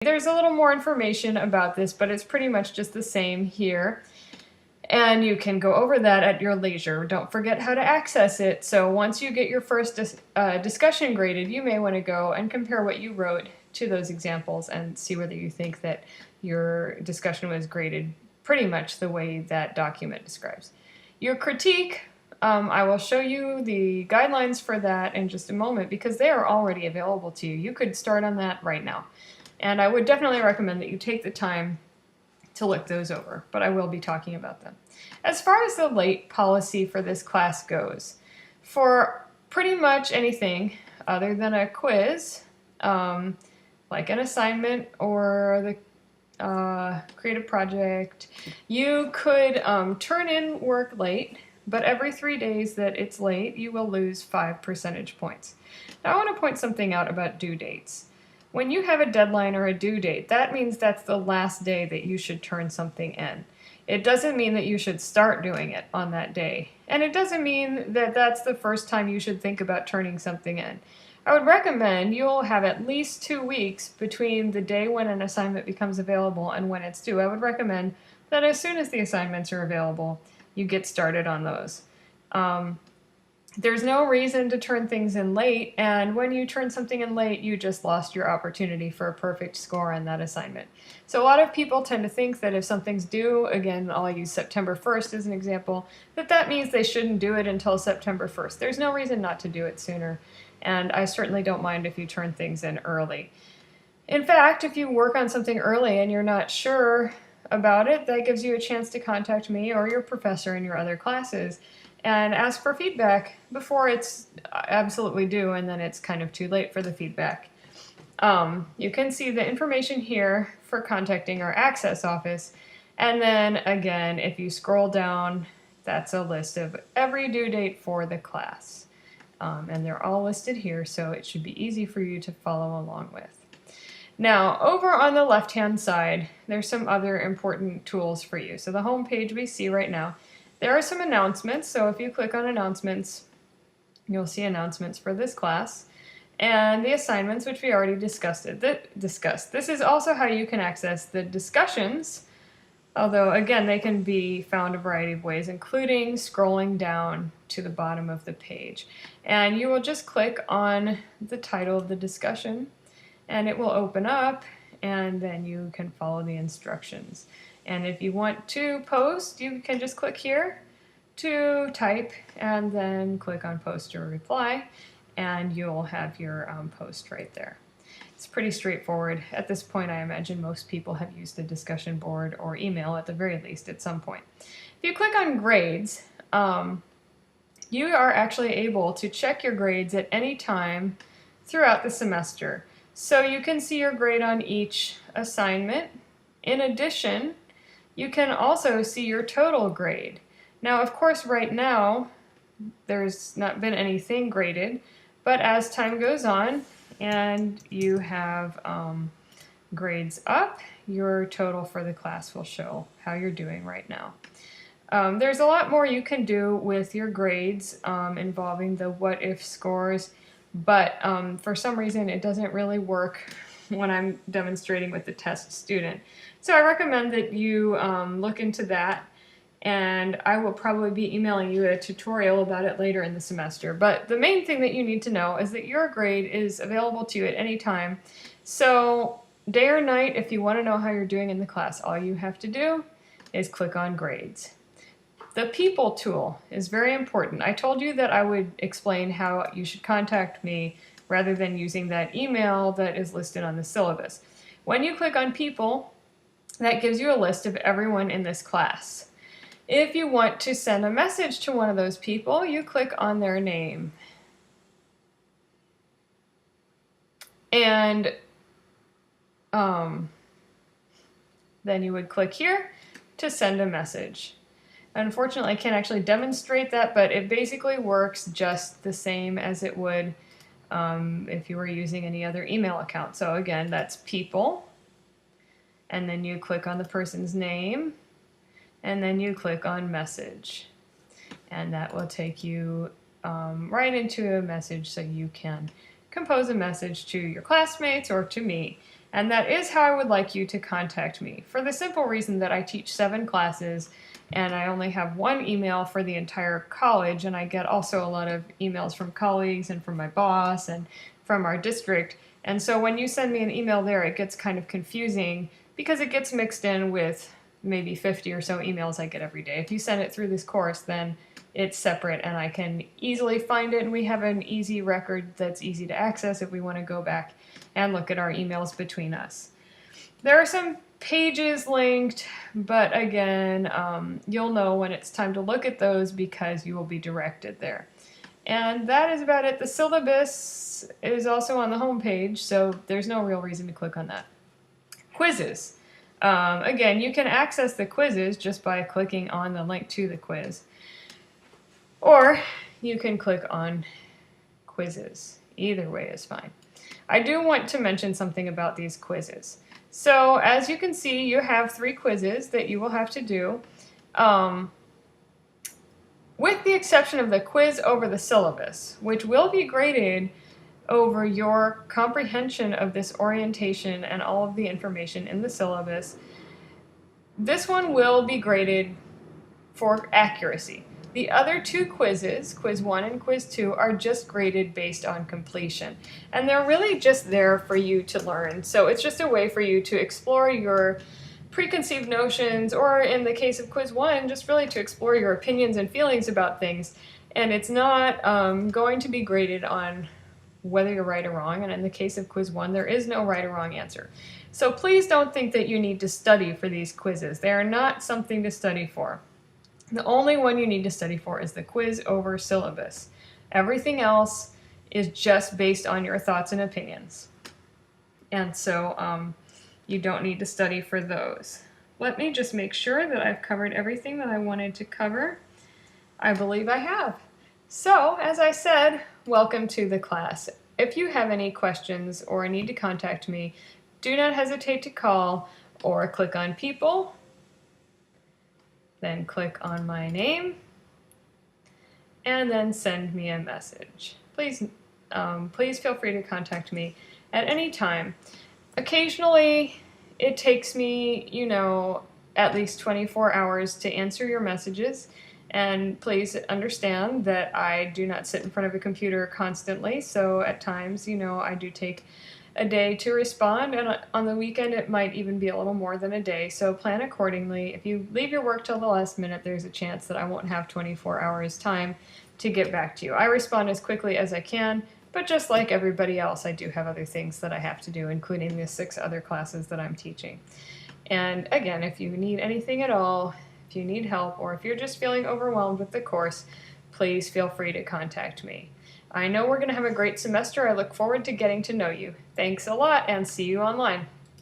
There's a little more information about this, but it's pretty much just the same here. And you can go over that at your leisure. Don't forget how to access it. So once you get your first discussion graded, you may want to go and compare what you wrote to those examples and see whether you think that your discussion was graded pretty much the way that document describes. Your critique, I will show you the guidelines for that in just a moment because they are already available to you. You could start on that right now. And I would definitely recommend that you take the time to look those over, but I will be talking about them. As far as the late policy for this class goes, for pretty much anything other than a quiz, like an assignment or the creative project, you could turn in work late, but every 3 days that it's late, you will lose 5 percentage points. Now I want to point something out about due dates. When you have a deadline or a due date, that means that's the last day that you should turn something in. It doesn't mean that you should start doing it on that day. And it doesn't mean that that's the first time you should think about turning something in. I would recommend you'll have at least 2 weeks between the day when an assignment becomes available and when it's due. I would recommend that as soon as the assignments are available, you get started on those. There's no reason to turn things in late, and when you turn something in late, you just lost your opportunity for a perfect score on that assignment. So a lot of people tend to think that if something's due, again, I'll use September 1st as an example, that means they shouldn't do it until September 1st. There's no reason not to do it sooner, and I certainly don't mind if you turn things in early. In fact, if you work on something early and you're not sure about it, that gives you a chance to contact me or your professor in your other classes and ask for feedback before it's absolutely due and then it's kind of too late for the feedback. You can see the information here for contacting our access office, and then again, if you scroll down, that's a list of every due date for the class. And they're all listed here, so it should be easy for you to follow along with. Now, over on the left-hand side, there's some other important tools for you. So the home page we see right now, there are some announcements, so if you click on announcements, you'll see announcements for this class, and the assignments, which we already discussed. This is also how you can access the discussions, although again, they can be found a variety of ways, including scrolling down to the bottom of the page. And you will just click on the title of the discussion, and it will open up, and then you can follow the instructions. And if you want to post, you can just click here to type and then click on post or reply, and you'll have your post right there. It's pretty straightforward. At this point, I imagine most people have used a discussion board or email at the very least at some point. If you click on grades, you are actually able to check your grades at any time throughout the semester. So you can see your grade on each assignment. In addition, you can also see your total grade. Now, of course, right now, there's not been anything graded, but as time goes on and you have grades up, your total for the class will show how you're doing right now. There's a lot more you can do with your grades involving the what-if scores, but for some reason it doesn't really work when I'm demonstrating with the test student. So I recommend that you look into that, and I will probably be emailing you a tutorial about it later in the semester. But the main thing that you need to know is that your grade is available to you at any time. So day or night, if you want to know how you're doing in the class, all you have to do is click on grades. The people tool is very important. I told you that I would explain how you should contact me rather than using that email that is listed on the syllabus. When you click on people, that gives you a list of everyone in this class. If you want to send a message to one of those people, you click on their name. And then you would click here to send a message. Unfortunately, I can't actually demonstrate that, but it basically works just the same as it would if you were using any other email account. So again, that's people, and then you click on the person's name, and then you click on message, and that will take you right into a message so you can compose a message to your classmates or to me. And that is how I would like you to contact me, for the simple reason that I teach 7 classes and I only have 1 email for the entire college, and I get also a lot of emails from colleagues and from my boss and from our district. And so when you send me an email there, it gets kind of confusing because it gets mixed in with maybe 50 or so emails I get every day. If you send it through this course, then it's separate and I can easily find it, and we have an easy record that's easy to access if we want to go back and look at our emails between us. There are some pages linked, but again, you'll know when it's time to look at those because you will be directed there. And that is about it. The syllabus is also on the home page, so there's no real reason to click on that. Quizzes. Again, you can access the quizzes just by clicking on the link to the quiz. Or you can click on quizzes. Either way is fine. I do want to mention something about these quizzes. So as you can see, you have 3 quizzes that you will have to do. With the exception of the quiz over the syllabus, which will be graded over your comprehension of this orientation and all of the information in the syllabus, this one will be graded for accuracy. The other 2 quizzes, quiz 1 and quiz 2, are just graded based on completion. And they're really just there for you to learn. So it's just a way for you to explore your preconceived notions, or in the case of quiz 1, just really to explore your opinions and feelings about things. And it's not going to be graded on whether you're right or wrong. And in the case of quiz 1, there is no right or wrong answer. So please don't think that you need to study for these quizzes. They are not something to study for. The only one you need to study for is the quiz over syllabus. Everything else is just based on your thoughts and opinions. And so you don't need to study for those. Let me just make sure that I've covered everything that I wanted to cover. I believe I have. So, as I said, welcome to the class. If you have any questions or need to contact me, do not hesitate to call or click on People, then click on my name, and then send me a message. Please feel free to contact me at any time. Occasionally, it takes me, at least 24 hours to answer your messages, and please understand that I do not sit in front of a computer constantly, so at times, I do take a day to respond, and on the weekend it might even be a little more than a day, so plan accordingly. If you leave your work till the last minute, there's a chance that I won't have 24 hours time to get back to you. I respond as quickly as I can, but just like everybody else, I do have other things that I have to do, including the 6 other classes that I'm teaching. And again, if you need anything at all, if you need help, or if you're just feeling overwhelmed with the course, please feel free to contact me. I know we're going to have a great semester. I look forward to getting to know you. Thanks a lot, and see you online.